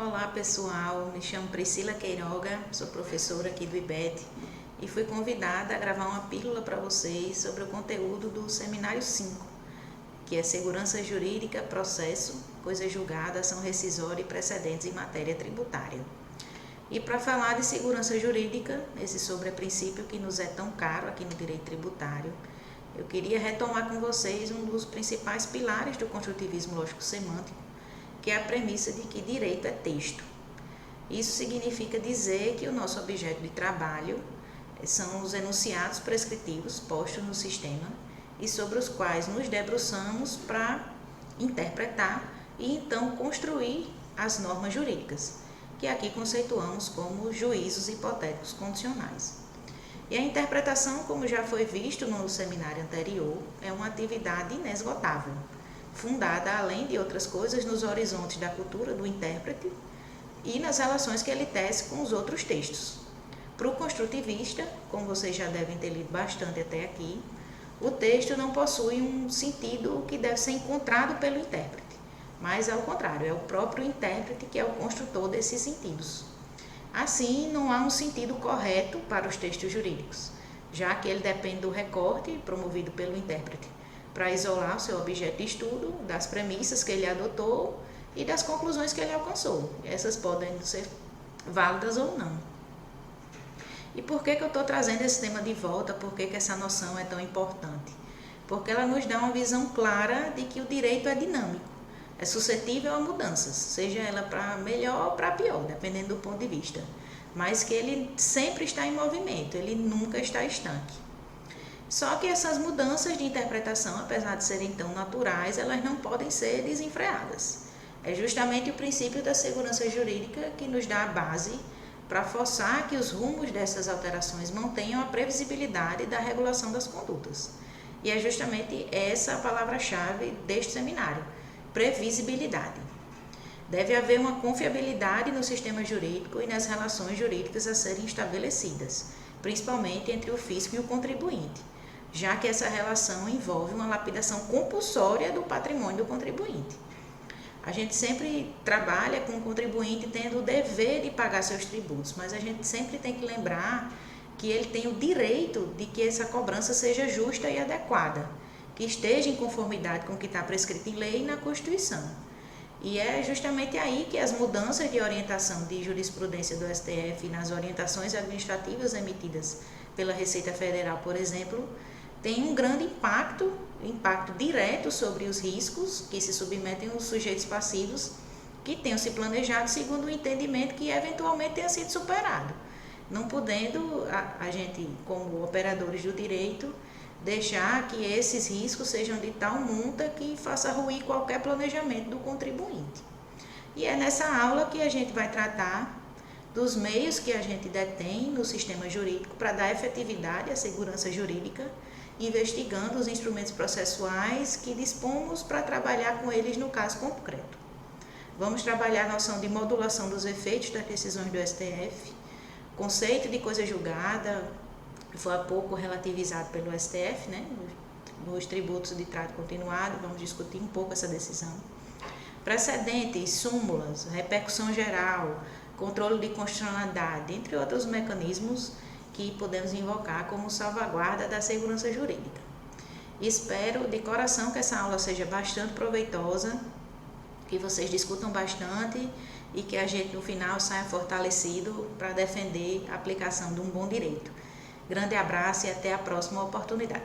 Olá pessoal, me chamo Priscila Queiroga, sou professora aqui do IBET e fui convidada a gravar uma pílula para vocês sobre o conteúdo do Seminário 5, que é Segurança Jurídica, Processo, Coisa Julgada, Ação Rescisória e Precedentes em Matéria Tributária. E para falar de segurança jurídica, esse sobreprincípio que nos é tão caro aqui no direito tributário, eu queria retomar com vocês um dos principais pilares do construtivismo lógico-semântico, que é a premissa de que direito é texto. Isso significa dizer que o nosso objeto de trabalho são os enunciados prescritivos postos no sistema e sobre os quais nos debruçamos para interpretar e então construir as normas jurídicas, que aqui conceituamos como juízos hipotéticos condicionais. E a interpretação, como já foi visto no seminário anterior, é uma atividade inesgotável, fundada, além de outras coisas, nos horizontes da cultura do intérprete e nas relações que ele tece com os outros textos. Para o construtivista, como vocês já devem ter lido bastante até aqui, o texto não possui um sentido que deve ser encontrado pelo intérprete, mas ao contrário, é o próprio intérprete que é o construtor desses sentidos. Assim, não há um sentido correto para os textos jurídicos, já que ele depende do recorte promovido pelo intérprete para isolar o seu objeto de estudo, das premissas que ele adotou e das conclusões que ele alcançou. Essas podem ser válidas ou não. E por que eu estou trazendo esse tema de volta? Por que essa noção é tão importante? Porque ela nos dá uma visão clara de que o direito é dinâmico, é suscetível a mudanças, seja ela para melhor ou para pior, dependendo do ponto de vista, mas que ele sempre está em movimento, ele nunca está estanque. Só que essas mudanças de interpretação, apesar de serem tão naturais, elas não podem ser desenfreadas. É justamente o princípio da segurança jurídica que nos dá a base para forçar que os rumos dessas alterações mantenham a previsibilidade da regulação das condutas. E é justamente essa a palavra-chave deste seminário, previsibilidade. Deve haver uma confiabilidade no sistema jurídico e nas relações jurídicas a serem estabelecidas, principalmente entre o fisco e o contribuinte, já que essa relação envolve uma lapidação compulsória do patrimônio do contribuinte. A gente sempre trabalha com o contribuinte tendo o dever de pagar seus tributos, mas a gente sempre tem que lembrar que ele tem o direito de que essa cobrança seja justa e adequada, que esteja em conformidade com o que está prescrito em lei e na Constituição. E é justamente aí que as mudanças de orientação de jurisprudência do STF nas orientações administrativas emitidas pela Receita Federal, por exemplo, tem um grande impacto direto sobre os riscos que se submetem os sujeitos passivos que tenham se planejado segundo o entendimento que eventualmente tenha sido superado, não podendo a gente, como operadores do direito, deixar que esses riscos sejam de tal monta que faça ruir qualquer planejamento do contribuinte. E é nessa aula que a gente vai tratar dos meios que a gente detém no sistema jurídico para dar efetividade à segurança jurídica, investigando os instrumentos processuais que dispomos para trabalhar com eles no caso concreto. Vamos trabalhar a noção de modulação dos efeitos das decisões do STF, conceito de coisa julgada, que foi há pouco relativizado pelo STF, né, nos tributos de trato continuado, vamos discutir um pouco essa decisão. Precedentes, súmulas, repercussão geral, controle de constitucionalidade, entre outros mecanismos que podemos invocar como salvaguarda da segurança jurídica. Espero de coração que essa aula seja bastante proveitosa, que vocês discutam bastante e que a gente no final saia fortalecido para defender a aplicação de um bom direito. Grande abraço e até a próxima oportunidade.